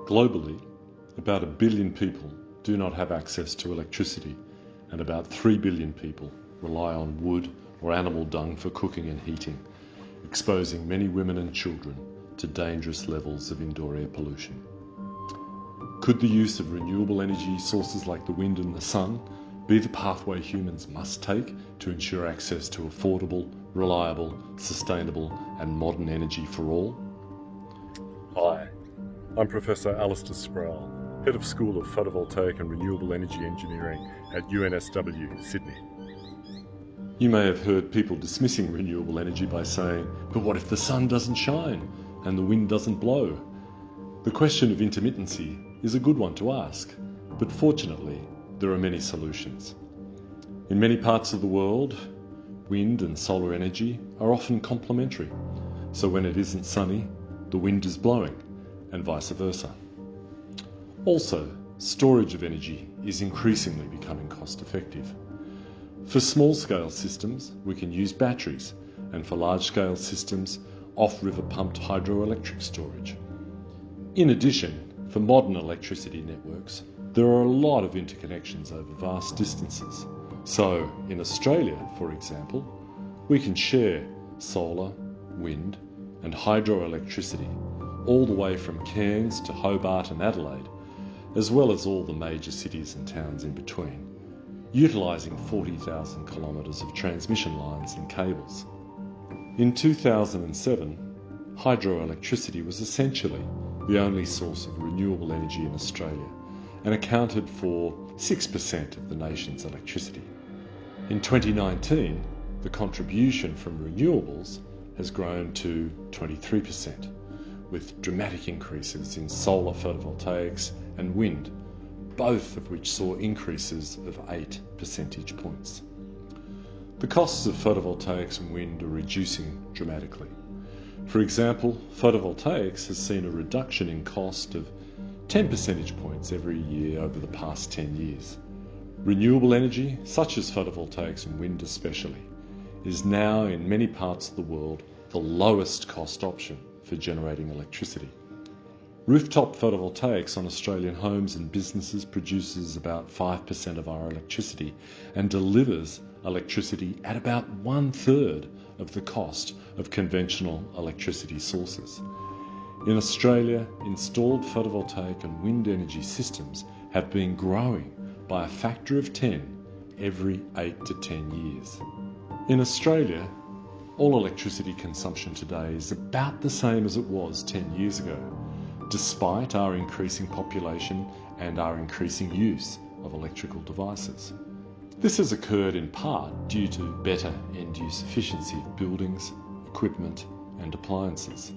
Globally, about 1 billion people do not have access to electricity, and about 3 billion people rely on wood or animal dung for cooking and heating, exposing many women and children to dangerous levels of indoor air pollution. Could the use of renewable energy sources like the wind and the sun be the pathway humans must take to ensure access to affordable, reliable, sustainable and modern energy for all? Hi, I'm Professor Alistair Sproul, Head of School of Photovoltaic and Renewable Energy Engineering at UNSW, Sydney. You may have heard people dismissing renewable energy by saying, but what if the sun doesn't shine and the wind doesn't blow? The question of intermittency is a good one to ask, but fortunately, there are many solutions. In many parts of the world, wind and solar energy are often complementary, so when it isn't sunny, the wind is blowing, and vice versa. Also, storage of energy is increasingly becoming cost-effective. For small-scale systems, we can use batteries, and for large-scale systems, off-river pumped hydroelectric storage. In addition, for modern electricity networks, there are a lot of interconnections over vast distances. So, in Australia, for example, we can share solar, wind and hydroelectricity all the way from Cairns to Hobart and Adelaide, as well as all the major cities and towns in between, utilising 40,000 kilometres of transmission lines and cables. In 2007, hydroelectricity was essentially the only source of renewable energy in Australia and accounted for 6% of the nation's electricity. In 2019, the contribution from renewables has grown to 23%, with dramatic increases in solar photovoltaics and wind, both of which saw increases of 8 percentage points. The costs of photovoltaics and wind are reducing dramatically. For example, photovoltaics has seen a reduction in cost of 10 percentage points every year over the past 10 years. Renewable energy, such as photovoltaics and wind especially, is now in many parts of the world the lowest cost option for generating electricity. Rooftop photovoltaics on Australian homes and businesses produces about 5% of our electricity and delivers electricity at about 1/3 of the cost of conventional electricity sources. In Australia, installed photovoltaic and wind energy systems have been growing by a factor of 10 every 8 to 10 years. In Australia, all electricity consumption today is about the same as it was 10 years ago, despite our increasing population and our increasing use of electrical devices. This has occurred in part due to better end-use efficiency of buildings, equipment and appliances.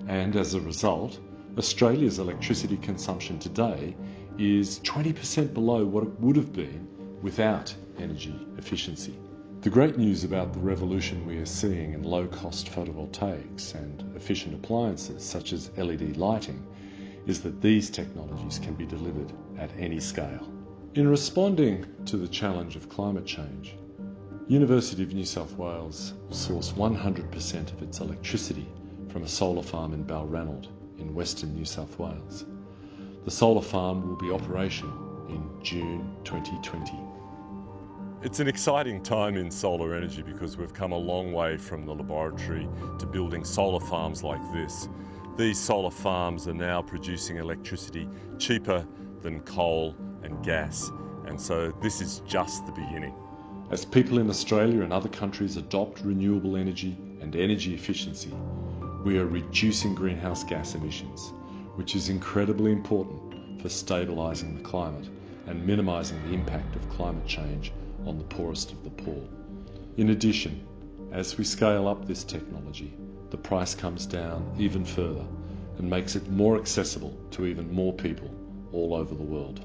And as a result, Australia's electricity consumption today is 20% below what it would have been without energy efficiency. The great news about the revolution we are seeing in low-cost photovoltaics and efficient appliances such as LED lighting is that these technologies can be delivered at any scale. In responding to the challenge of climate change, University of New South Wales will source 100% of its electricity from a solar farm in Balranald in western New South Wales. The solar farm will be operational in June 2020. It's an exciting time in solar energy because we've come a long way from the laboratory to building solar farms like this. These solar farms are now producing electricity cheaper than coal and gas, and so this is just the beginning. As people in Australia and other countries adopt renewable energy and energy efficiency, we are reducing greenhouse gas emissions, which is incredibly important for stabilising the climate and minimising the impact of climate change on the poorest of the poor. In addition, as we scale up this technology, the price comes down even further and makes it more accessible to even more people all over the world.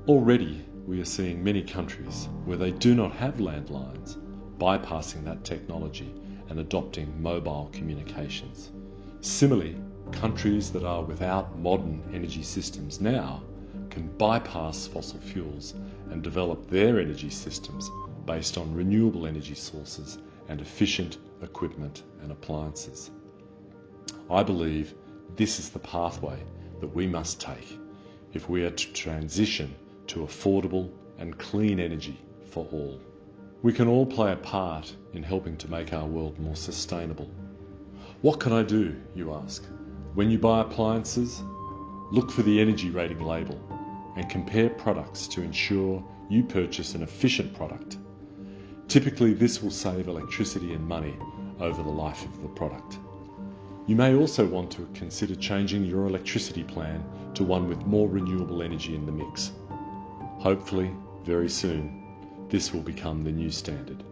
Already, we are seeing many countries where they do not have landlines bypassing that technology and adopting mobile communications. Similarly, countries that are without modern energy systems now can bypass fossil fuels and develop their energy systems based on renewable energy sources and efficient equipment and appliances. I believe this is the pathway that we must take if we are to transition to affordable and clean energy for all. We can all play a part in helping to make our world more sustainable. What can I do, you ask? When you buy appliances, look for the energy rating label and compare products to ensure you purchase an efficient product. Typically, this will save electricity and money over the life of the product. You may also want to consider changing your electricity plan to one with more renewable energy in the mix. Hopefully, very soon, this will become the new standard.